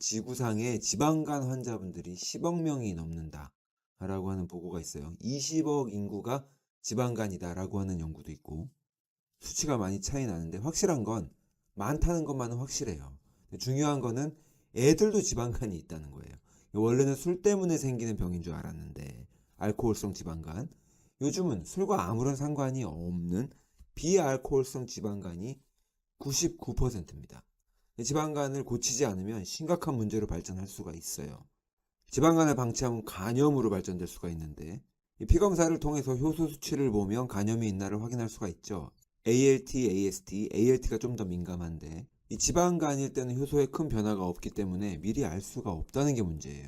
지구상의 지방간 환자분들이 10억 명이 넘는다 라고 하는 보고가 있어요. 20억 인구가 지방간이다 라고 하는 연구도 있고, 수치가 많이 차이 나는데 확실한 건 많다는 것만은 확실해요. 중요한 거는 애들도 지방간이 있다는 거예요. 원래는 술 때문에 생기는 병인 줄 알았는데, 알코올성 지방간, 요즘은 술과 아무런 상관이 없는 비알코올성 지방간이 99%입니다. 지방간을 고치지 않으면 심각한 문제로 발전할 수가 있어요. 지방간을 방치하면 간염으로 발전될 수가 있는데, 피검사를 통해서 효소 수치를 보면 간염이 있나를 확인할 수가 있죠. ALT, AST, ALT가 좀 더 민감한데, 이 지방간일 때는 효소에 큰 변화가 없기 때문에 미리 알 수가 없다는 게 문제예요.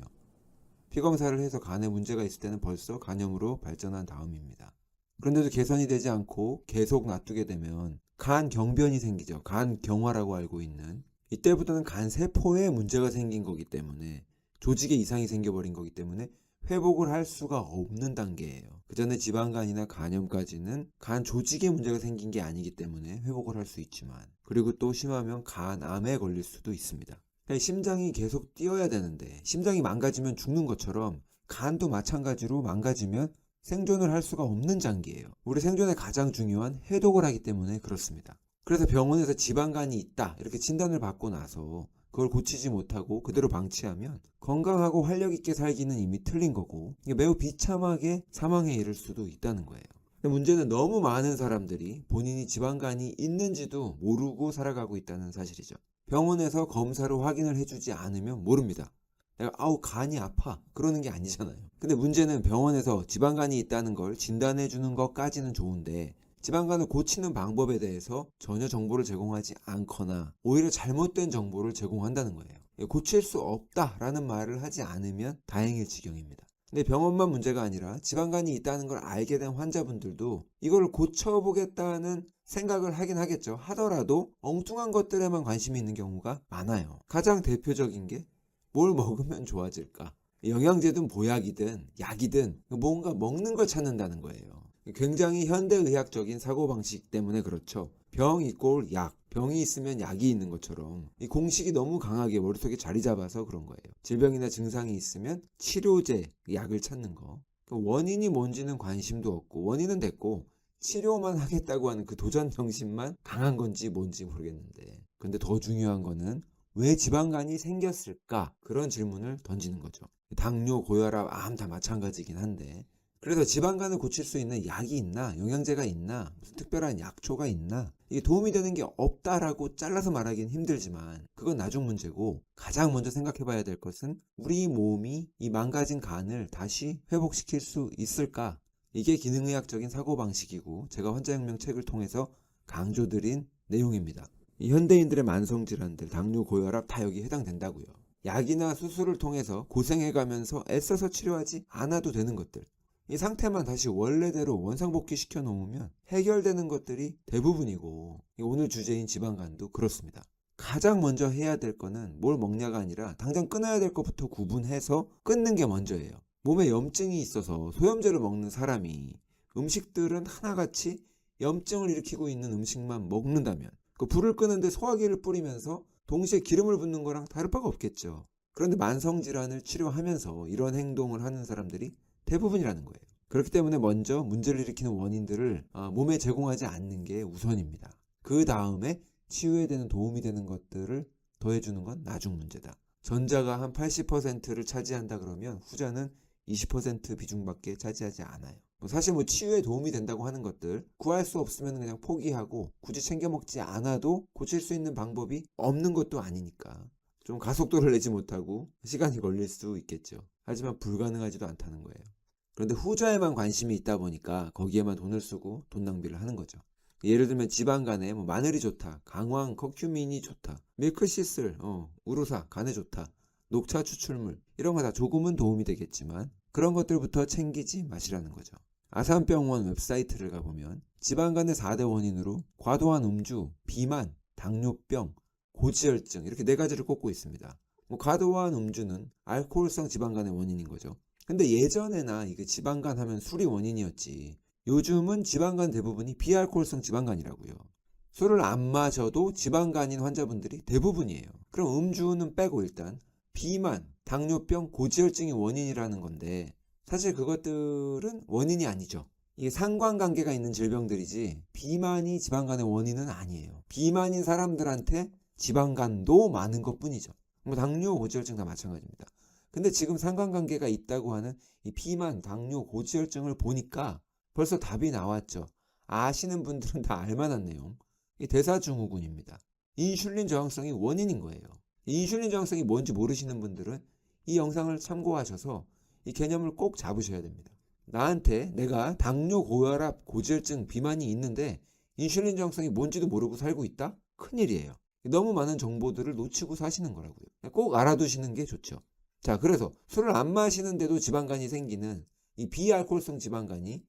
피검사를 해서 간에 문제가 있을 때는 벌써 간염으로 발전한 다음입니다. 그런데도 개선이 되지 않고 계속 놔두게 되면 간경변이 생기죠. 간경화라고 알고 있는, 이때부터는 간세포에 문제가 생긴 거기 때문에, 조직에 이상이 생겨버린 거기 때문에 회복을 할 수가 없는 단계예요. 그 전에 지방간이나 간염까지는 간 조직에 문제가 생긴 게 아니기 때문에 회복을 할 수 있지만, 그리고 또 심하면 간암에 걸릴 수도 있습니다. 심장이 계속 뛰어야 되는데 심장이 망가지면 죽는 것처럼 간도 마찬가지로 망가지면 생존을 할 수가 없는 장기예요. 우리 생존에 가장 중요한 해독을 하기 때문에 그렇습니다. 그래서 병원에서 지방간이 있다 이렇게 진단을 받고 나서 그걸 고치지 못하고 그대로 방치하면 건강하고 활력 있게 살기는 이미 틀린 거고, 매우 비참하게 사망에 이를 수도 있다는 거예요. 문제는 너무 많은 사람들이 본인이 지방간이 있는지도 모르고 살아가고 있다는 사실이죠. 병원에서 검사로 확인을 해주지 않으면 모릅니다. 내가 간이 아파 그러는 게 아니잖아요. 근데 문제는 병원에서 지방간이 있다는 걸 진단해 주는 것까지는 좋은데, 지방간을 고치는 방법에 대해서 전혀 정보를 제공하지 않거나 오히려 잘못된 정보를 제공한다는 거예요. 고칠 수 없다라는 말을 하지 않으면 다행일 지경입니다. 근데 병원만 문제가 아니라 지방간이 있다는 걸 알게 된 환자분들도 이걸 고쳐보겠다는 생각을 하긴 하겠죠. 하더라도 엉뚱한 것들에만 관심이 있는 경우가 많아요. 가장 대표적인 게 뭘 먹으면 좋아질까? 영양제든 보약이든 약이든 뭔가 먹는 걸 찾는다는 거예요. 굉장히 현대의학적인 사고방식 때문에 그렇죠. 병 이꼴 약, 병이 있으면 약이 있는 것처럼 이 공식이 너무 강하게 머릿속에 자리 잡아서 그런 거예요. 질병이나 증상이 있으면 치료제, 약을 찾는 거. 원인이 뭔지는 관심도 없고, 원인은 됐고 치료만 하겠다고 하는 그 도전 정신만 강한 건지 뭔지 모르겠는데, 근데 더 중요한 거는 왜 지방간이 생겼을까? 그런 질문을 던지는 거죠. 당뇨, 고혈압, 암 다 마찬가지긴 한데, 그래서 지방간을 고칠 수 있는 약이 있나? 영양제가 있나? 무슨 특별한 약초가 있나? 이게 도움이 되는 게 없다라고 잘라서 말하기는 힘들지만 그건 나중 문제고, 가장 먼저 생각해 봐야 될 것은 우리 몸이 이 망가진 간을 다시 회복시킬 수 있을까? 이게 기능의학적인 사고방식이고, 제가 환자혁명 책을 통해서 강조드린 내용입니다. 이 현대인들의 만성질환들, 당뇨, 고혈압 다 여기 해당된다고요. 약이나 수술을 통해서 고생해가면서 애써서 치료하지 않아도 되는 것들, 이 상태만 다시 원래대로 원상복귀 시켜 놓으면 해결되는 것들이 대부분이고, 오늘 주제인 지방간도 그렇습니다. 가장 먼저 해야 될 거는 뭘 먹냐가 아니라 당장 끊어야 될 것부터 구분해서 끊는 게 먼저예요. 몸에 염증이 있어서 소염제를 먹는 사람이 음식들은 하나같이 염증을 일으키고 있는 음식만 먹는다면, 그 불을 끄는데 소화기를 뿌리면서 동시에 기름을 붓는 거랑 다를 바가 없겠죠. 그런데 만성질환을 치료하면서 이런 행동을 하는 사람들이 대부분이라는 거예요. 그렇기 때문에 먼저 문제를 일으키는 원인들을 몸에 제공하지 않는 게 우선입니다. 그 다음에 치유에 되는 도움이 되는 것들을 더해주는 건 나중 문제다. 전자가 한 80%를 차지한다 그러면 후자는 20% 비중밖에 차지하지 않아요. 사실 치유에 도움이 된다고 하는 것들 구할 수 없으면 그냥 포기하고 굳이 챙겨 먹지 않아도 고칠 수 있는 방법이 없는 것도 아니니까 좀 가속도를 내지 못하고 시간이 걸릴 수 있겠죠. 하지만 불가능하지도 않다는 거예요. 그런데 후자에만 관심이 있다 보니까 거기에만 돈을 쓰고 돈 낭비를 하는 거죠. 예를 들면 지방간에 마늘이 좋다, 강황, 커큐민이 좋다, 밀크시슬, 우루사, 간에 좋다, 녹차 추출물, 이런 거 다 조금은 도움이 되겠지만 그런 것들부터 챙기지 마시라는 거죠. 아산병원 웹사이트를 가보면 지방간의 4대 원인으로 과도한 음주, 비만, 당뇨병, 고지혈증 이렇게 4가지를 꼽고 있습니다. 과도한 음주는 알코올성 지방간의 원인인 거죠. 근데 예전에나 이게 지방간 하면 술이 원인이었지, 요즘은 지방간 대부분이 비알코올성 지방간이라고요. 술을 안 마셔도 지방간인 환자분들이 대부분이에요. 그럼 음주는 빼고 일단 비만, 당뇨병, 고지혈증이 원인이라는 건데 사실 그것들은 원인이 아니죠. 이게 상관관계가 있는 질병들이지 비만이 지방간의 원인은 아니에요. 비만인 사람들한테 지방간도 많은 것뿐이죠. 뭐 당뇨, 고지혈증 다 마찬가지입니다. 근데 지금 상관관계가 있다고 하는 이 비만, 당뇨, 고지혈증을 보니까 벌써 답이 나왔죠. 아시는 분들은 다 알만한 내용. 이 대사증후군입니다. 인슐린 저항성이 원인인 거예요. 인슐린 저항성이 뭔지 모르시는 분들은 이 영상을 참고하셔서 이 개념을 꼭 잡으셔야 됩니다. 나한테 내가 당뇨, 고혈압, 고지혈증, 비만이 있는데 인슐린 저항성이 뭔지도 모르고 살고 있다? 큰일이에요. 너무 많은 정보들을 놓치고 사시는 거라고요. 꼭 알아두시는 게 좋죠. 자, 그래서 술을 안 마시는데도 지방간이 생기는 이 비알코올성 지방간이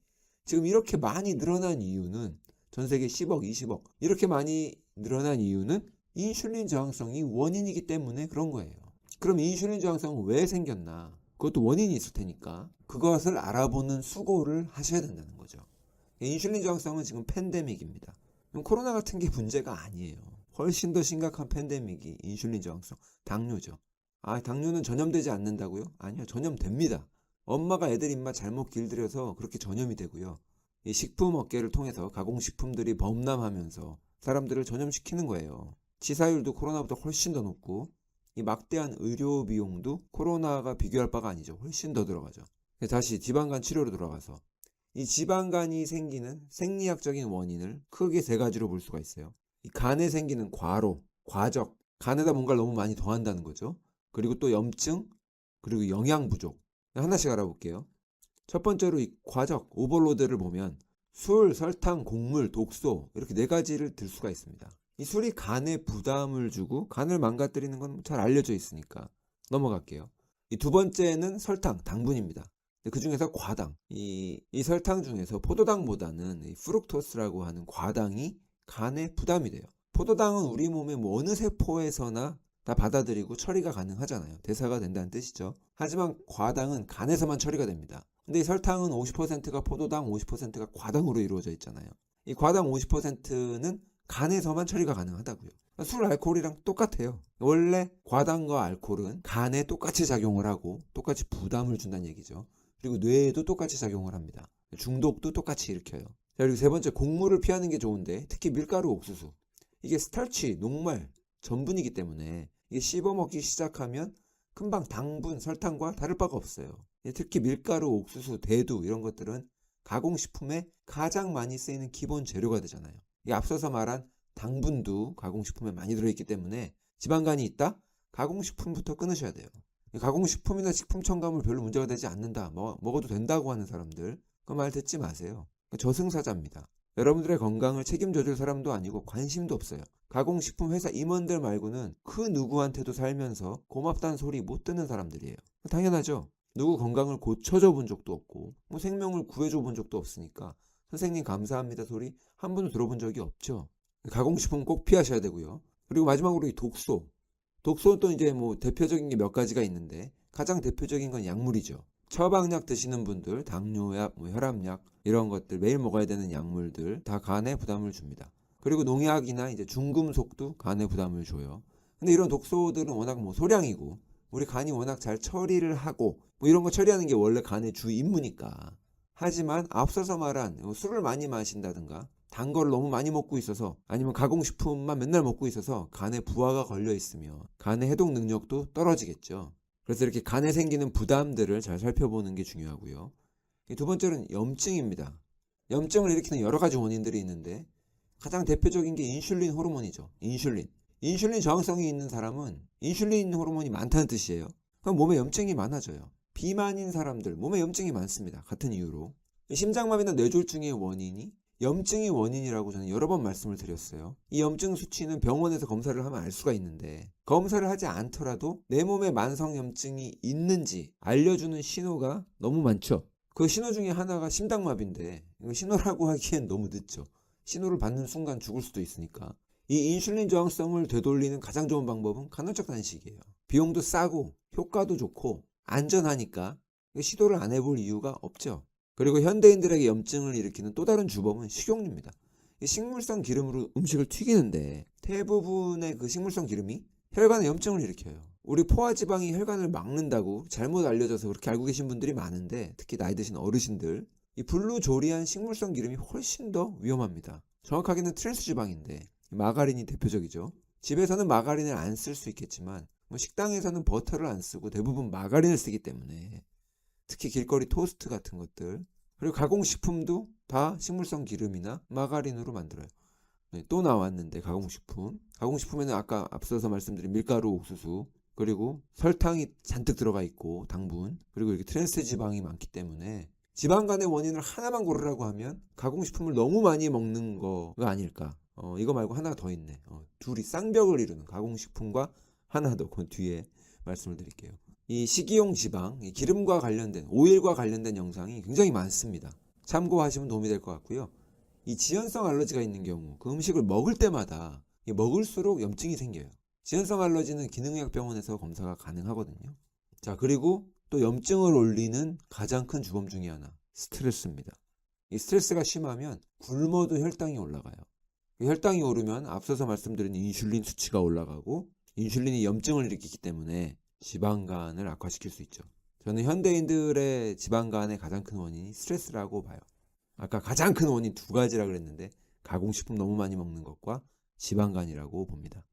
지금 이렇게 많이 늘어난 이유는 전 세계 10억, 20억 이렇게 많이 늘어난 이유는 인슐린 저항성이 원인이기 때문에 그런 거예요. 그럼 인슐린 저항성은 왜 생겼나? 그것도 원인이 있을 테니까 그것을 알아보는 수고를 하셔야 된다는 거죠. 인슐린 저항성은 지금 팬데믹입니다. 코로나 같은 게 문제가 아니에요. 훨씬 더 심각한 팬데믹이 인슐린 저항성, 당뇨죠. 아, 당뇨는 전염되지 않는다고요? 아니요, 전염됩니다. 엄마가 애들 입맛 잘못 길들여서 그렇게 전염이 되고요. 이 식품 업계를 통해서 가공식품들이 범람하면서 사람들을 전염시키는 거예요. 치사율도 코로나보다 훨씬 더 높고 이 막대한 의료 비용도 코로나가 비교할 바가 아니죠. 훨씬 더 들어가죠. 다시 지방간 치료로 돌아가서 이 지방간이 생기는 생리학적인 원인을 크게 세 가지로 볼 수가 있어요. 이 간에 생기는 과로, 과적, 간에다 뭔가를 너무 많이 더한다는 거죠. 그리고 또 염증, 그리고 영양 부족. 하나씩 알아볼게요. 첫 번째로 이 과적, 오버로드를 보면 술, 설탕, 곡물, 독소 이렇게 네 가지를 들 수가 있습니다. 이 술이 간에 부담을 주고 간을 망가뜨리는 건 잘 알려져 있으니까 넘어갈게요. 이 두 번째는 설탕, 당분입니다. 그 중에서 과당, 이 설탕 중에서 포도당보다는 이 프룩토스라고 하는 과당이 간에 부담이 돼요. 포도당은 우리 몸의 뭐 어느 세포에서나 다 받아들이고 처리가 가능하잖아요. 대사가 된다는 뜻이죠. 하지만 과당은 간에서만 처리가 됩니다. 근데 이 설탕은 50%가 포도당, 50%가 과당으로 이루어져 있잖아요. 이 과당 50%는 간에서만 처리가 가능하다고요. 술, 알코올이랑 똑같아요. 원래 과당과 알코올은 간에 똑같이 작용을 하고 똑같이 부담을 준다는 얘기죠. 그리고 뇌에도 똑같이 작용을 합니다. 중독도 똑같이 일으켜요. 자, 그리고 세 번째, 곡물을 피하는 게 좋은데 특히 밀가루, 옥수수. 이게 스타치, 녹말, 전분이기 때문에 이게 씹어먹기 시작하면 금방 당분, 설탕과 다를 바가 없어요. 특히 밀가루, 옥수수, 대두 이런 것들은 가공식품에 가장 많이 쓰이는 기본 재료가 되잖아요. 이게 앞서서 말한 당분도 가공식품에 많이 들어있기 때문에 지방간이 있다? 가공식품부터 끊으셔야 돼요. 가공식품이나 식품 첨가물 별로 문제가 되지 않는다, 먹어도 된다고 하는 사람들 그 말 듣지 마세요. 저승사자입니다. 여러분들의 건강을 책임져줄 사람도 아니고 관심도 없어요. 가공식품 회사 임원들 말고는 그 누구한테도 살면서 고맙다는 소리 못 듣는 사람들이에요. 당연하죠. 누구 건강을 고쳐줘 본 적도 없고 뭐 생명을 구해줘 본 적도 없으니까 선생님 감사합니다 소리 한 번도 들어본 적이 없죠. 가공식품 꼭 피하셔야 되고요. 그리고 마지막으로 이 독소. 독소도 이제 뭐 대표적인 게 몇 가지가 있는데 가장 대표적인 건 약물이죠. 처방약 드시는 분들, 당뇨약, 혈압약 이런 것들 매일 먹어야 되는 약물들 다 간에 부담을 줍니다. 그리고 농약이나 이제 중금속도 간에 부담을 줘요. 근데 이런 독소들은 워낙 뭐 소량이고 우리 간이 워낙 잘 처리를 하고 뭐 이런 거 처리하는 게 원래 간의 주 임무니까. 하지만 앞서서 말한 술을 많이 마신다든가 단 거를 너무 많이 먹고 있어서 아니면 가공식품만 맨날 먹고 있어서 간에 부하가 걸려 있으면 간의 해독 능력도 떨어지겠죠. 그래서 이렇게 간에 생기는 부담들을 잘 살펴보는 게 중요하고요. 두 번째는 염증입니다. 염증을 일으키는 여러 가지 원인들이 있는데 가장 대표적인 게 인슐린 호르몬이죠. 인슐린 저항성이 있는 사람은 인슐린 호르몬이 많다는 뜻이에요. 그럼 몸에 염증이 많아져요. 비만인 사람들 몸에 염증이 많습니다. 같은 이유로. 심장마비나 뇌졸중의 원인이 염증이 원인이라고 저는 여러 번 말씀을 드렸어요. 이 염증 수치는 병원에서 검사를 하면 알 수가 있는데 검사를 하지 않더라도 내 몸에 만성염증이 있는지 알려주는 신호가 너무 많죠. 그 신호 중에 하나가 심장마비인데 이거 신호라고 하기엔 너무 늦죠. 신호를 받는 순간 죽을 수도 있으니까. 이 인슐린 저항성을 되돌리는 가장 좋은 방법은 간헐적 단식이에요. 비용도 싸고 효과도 좋고 안전하니까 시도를 안 해볼 이유가 없죠. 그리고 현대인들에게 염증을 일으키는 또 다른 주범은 식용유입니다. 식물성 기름으로 음식을 튀기는데 대부분의 그 식물성 기름이 혈관에 염증을 일으켜요. 우리 포화지방이 혈관을 막는다고 잘못 알려져서 그렇게 알고 계신 분들이 많은데, 특히 나이 드신 어르신들, 이 불로 조리한 식물성 기름이 훨씬 더 위험합니다. 정확하게는 트랜스지방인데 마가린이 대표적이죠. 집에서는 마가린을 안 쓸 수 있겠지만 식당에서는 버터를 안 쓰고 대부분 마가린을 쓰기 때문에, 특히 길거리 토스트 같은 것들, 그리고 가공식품도 다 식물성 기름이나 마가린으로 만들어요. 네, 또 나왔는데 가공식품에는 아까 앞서서 말씀드린 밀가루, 옥수수, 그리고 설탕이 잔뜩 들어가 있고 당분, 그리고 이렇게 트랜스 지방이 많기 때문에 지방간의 원인을 하나만 고르라고 하면 가공식품을 너무 많이 먹는 거가 아닐까. 이거 말고 하나 더 있네. 둘이 쌍벽을 이루는 가공식품과 하나 더, 그 뒤에 말씀을 드릴게요. 이 식이용 지방, 이 기름과 관련된, 오일과 관련된 영상이 굉장히 많습니다. 참고하시면 도움이 될 것 같고요. 이 지연성 알러지가 있는 경우, 그 음식을 먹을 때마다 먹을수록 염증이 생겨요. 지연성 알러지는 기능의학병원에서 검사가 가능하거든요. 자, 그리고 또 염증을 올리는 가장 큰 주범 중에 하나, 스트레스입니다. 이 스트레스가 심하면 굶어도 혈당이 올라가요. 혈당이 오르면 앞서서 말씀드린 인슐린 수치가 올라가고, 인슐린이 염증을 일으키기 때문에 지방간을 악화시킬 수 있죠. 저는 현대인들의 지방간의 가장 큰 원인이 스트레스라고 봐요. 아까 가장 큰 원인 두 가지라 그랬는데, 가공식품 너무 많이 먹는 것과 지방간이라고 봅니다.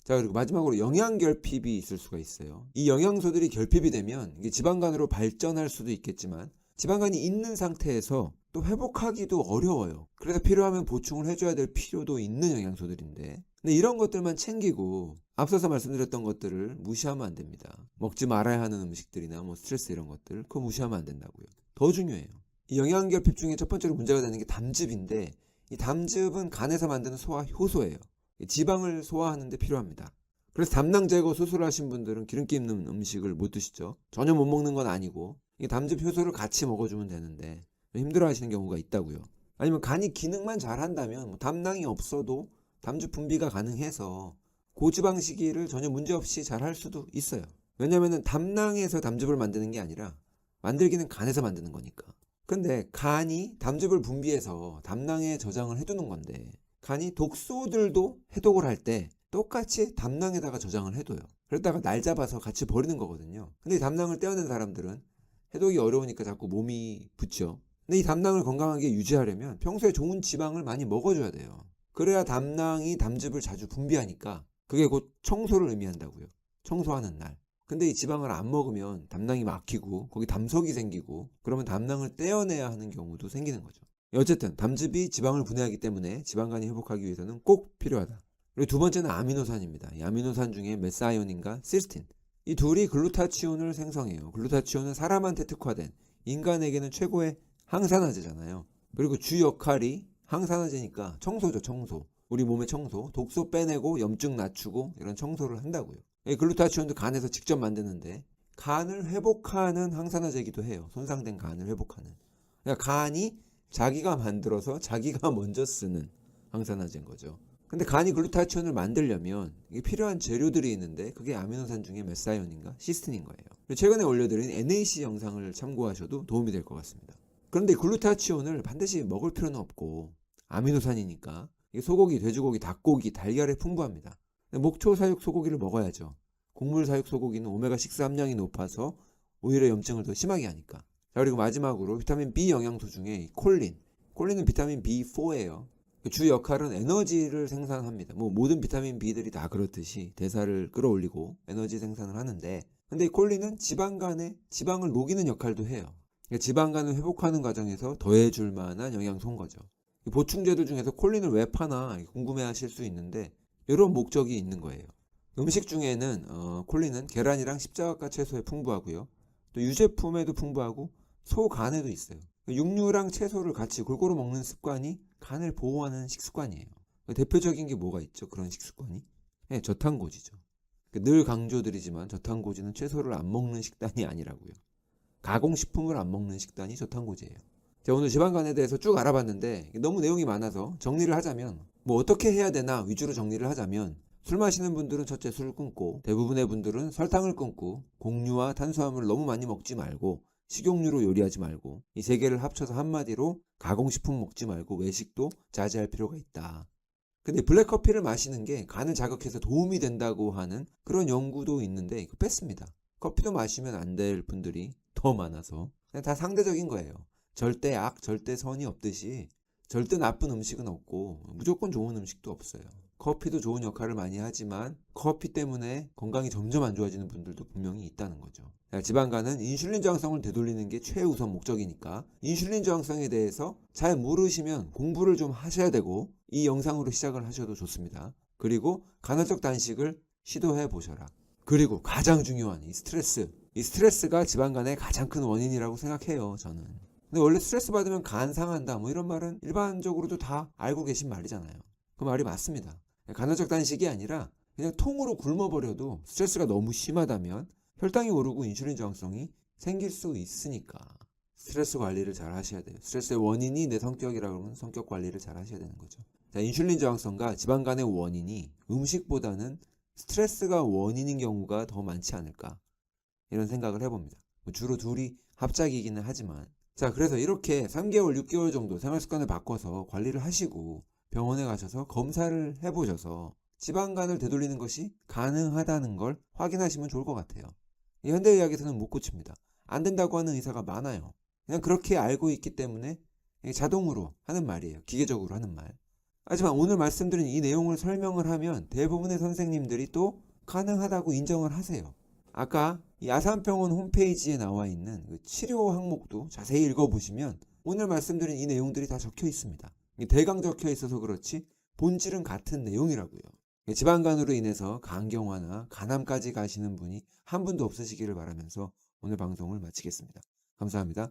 자, 그리고 마지막으로 영양결핍이 있을 수가 있어요. 이 영양소들이 결핍이 되면 이게 지방간으로 발전할 수도 있겠지만, 지방간이 있는 상태에서 또 회복하기도 어려워요. 그래서 필요하면 보충을 해줘야 될 필요도 있는 영양소들인데, 근데 이런 것들만 챙기고 앞서서 말씀드렸던 것들을 무시하면 안 됩니다. 먹지 말아야 하는 음식들이나 스트레스 이런 것들, 그거 무시하면 안 된다고요. 더 중요해요. 이 영양결핍 중에 첫 번째로 문제가 되는 게 담즙인데, 이 담즙은 간에서 만드는 소화 효소예요. 지방을 소화하는데 필요합니다. 그래서 담낭 제거 수술하신 분들은 기름기 있는 음식을 못 드시죠. 전혀 못 먹는 건 아니고 이 담즙 효소를 같이 먹어주면 되는데 힘들어 하시는 경우가 있다고요. 아니면 간이 기능만 잘 한다면 담낭이 없어도 담즙 분비가 가능해서 고지방식이를 전혀 문제없이 잘 할 수도 있어요. 왜냐하면 담낭에서 담즙을 만드는 게 아니라 만들기는 간에서 만드는 거니까. 근데 간이 담즙을 분비해서 담낭에 저장을 해두는 건데, 간이 독소들도 해독을 할 때 똑같이 담낭에다가 저장을 해둬요. 그러다가 날 잡아서 같이 버리는 거거든요. 근데 이 담낭을 떼어낸 사람들은 해독이 어려우니까 자꾸 몸이 붓죠. 근데 이 담낭을 건강하게 유지하려면 평소에 좋은 지방을 많이 먹어줘야 돼요. 그래야 담낭이 담즙을 자주 분비하니까, 그게 곧 청소를 의미한다고요. 청소하는 날. 근데 이 지방을 안 먹으면 담낭이 막히고 거기 담석이 생기고, 그러면 담낭을 떼어내야 하는 경우도 생기는 거죠. 어쨌든 담즙이 지방을 분해하기 때문에 지방간이 회복하기 위해서는 꼭 필요하다. 그리고 두 번째는 아미노산입니다. 이 아미노산 중에 메사이온인과 시스틴, 이 둘이 글루타치온을 생성해요. 글루타치온은 사람한테 특화된, 인간에게는 최고의 항산화제잖아요. 그리고 주 역할이 항산화제니까 청소죠, 청소. 우리 몸의 청소, 독소 빼내고 염증 낮추고 이런 청소를 한다고요. 이 글루타치온도 간에서 직접 만드는데, 간을 회복하는 항산화제이기도 해요. 손상된 간을 회복하는. 그러니까 간이 자기가 만들어서 자기가 먼저 쓰는 항산화제인 거죠. 근데 간이 글루타치온을 만들려면 이게 필요한 재료들이 있는데, 그게 아미노산 중에 메사이온인가 시스틴인 거예요. 최근에 올려드린 NAC 영상을 참고하셔도 도움이 될 것 같습니다. 그런데 글루타치온을 반드시 먹을 필요는 없고, 아미노산이니까 소고기, 돼지고기, 닭고기, 달걀에 풍부합니다. 목초 사육 소고기를 먹어야죠. 곡물 사육 소고기는 오메가6 함량이 높아서 오히려 염증을 더 심하게 하니까. 자, 그리고 마지막으로 비타민 B 영양소 중에 콜린은 비타민 B4예요. 주 역할은 에너지를 생산합니다. 모든 비타민 B들이 다 그렇듯이 대사를 끌어올리고 에너지 생산을 하는데, 근데 이 콜린은 지방간에 지방을 녹이는 역할도 해요. 그러니까 지방간을 회복하는 과정에서 더해줄 만한 영양소인 거죠. 보충제들 중에서 콜린을 왜 파나 궁금해하실 수 있는데, 이런 목적이 있는 거예요. 음식 중에는 콜린은 계란이랑 십자각과 채소에 풍부하고요. 또 유제품에도 풍부하고 소간에도 있어요. 육류랑 채소를 같이 골고루 먹는 습관이 간을 보호하는 식습관이에요. 대표적인 게 뭐가 있죠? 그런 식습관이? 네, 저탄고지죠. 늘 강조드리지만 저탄고지는 채소를 안 먹는 식단이 아니라고요. 가공식품을 안 먹는 식단이 저탄고지예요. 제가 오늘 지방간에 대해서 쭉 알아봤는데 너무 내용이 많아서 정리를 하자면, 어떻게 해야 되나 위주로 정리를 하자면, 술 마시는 분들은 첫째 술을 끊고, 대부분의 분들은 설탕을 끊고, 곡류와 탄수화물을 너무 많이 먹지 말고, 식용유로 요리하지 말고, 이 세 개를 합쳐서 한마디로 가공식품 먹지 말고 외식도 자제할 필요가 있다. 근데 블랙커피를 마시는 게 간을 자극해서 도움이 된다고 하는 그런 연구도 있는데 이거 뺐습니다. 커피도 마시면 안 될 분들이 더 많아서 그냥 다 상대적인 거예요. 절대 악, 절대 선이 없듯이 절대 나쁜 음식은 없고 무조건 좋은 음식도 없어요. 커피도 좋은 역할을 많이 하지만 커피 때문에 건강이 점점 안 좋아지는 분들도 분명히 있다는 거죠. 지방간은 인슐린 저항성을 되돌리는 게 최우선 목적이니까 인슐린 저항성에 대해서 잘 모르시면 공부를 좀 하셔야 되고 이 영상으로 시작을 하셔도 좋습니다. 그리고 간헐적 단식을 시도해 보셔라. 그리고 가장 중요한 이 스트레스가 지방간의 가장 큰 원인이라고 생각해요, 저는. 근데 원래 스트레스 받으면 간 상한다 뭐 이런 말은 일반적으로도 다 알고 계신 말이잖아요. 그 말이 맞습니다. 간헐적 단식이 아니라 그냥 통으로 굶어버려도 스트레스가 너무 심하다면 혈당이 오르고 인슐린 저항성이 생길 수 있으니까 스트레스 관리를 잘 하셔야 돼요. 스트레스의 원인이 내 성격이라고 하면 성격 관리를 잘 하셔야 되는 거죠. 자, 인슐린 저항성과 지방간의 원인이 음식보다는 스트레스가 원인인 경우가 더 많지 않을까 이런 생각을 해봅니다. 주로 둘이 합작이기는 하지만 자, 그래서 이렇게 3개월, 6개월 정도 생활습관을 바꿔서 관리를 하시고 병원에 가셔서 검사를 해보셔서 지방간을 되돌리는 것이 가능하다는 걸 확인하시면 좋을 것 같아요. 현대의학에서는 못 고칩니다. 안 된다고 하는 의사가 많아요. 그냥 그렇게 알고 있기 때문에 자동으로 하는 말이에요. 기계적으로 하는 말. 하지만 오늘 말씀드린 이 내용을 설명을 하면 대부분의 선생님들이 또 가능하다고 인정을 하세요. 아까 이 아산병원 홈페이지에 나와 있는 그 치료 항목도 자세히 읽어보시면 오늘 말씀드린 이 내용들이 다 적혀 있습니다. 대강 적혀 있어서 그렇지 본질은 같은 내용이라고요. 지방간으로 인해서 간경화나 간암까지 가시는 분이 한 분도 없으시기를 바라면서 오늘 방송을 마치겠습니다. 감사합니다.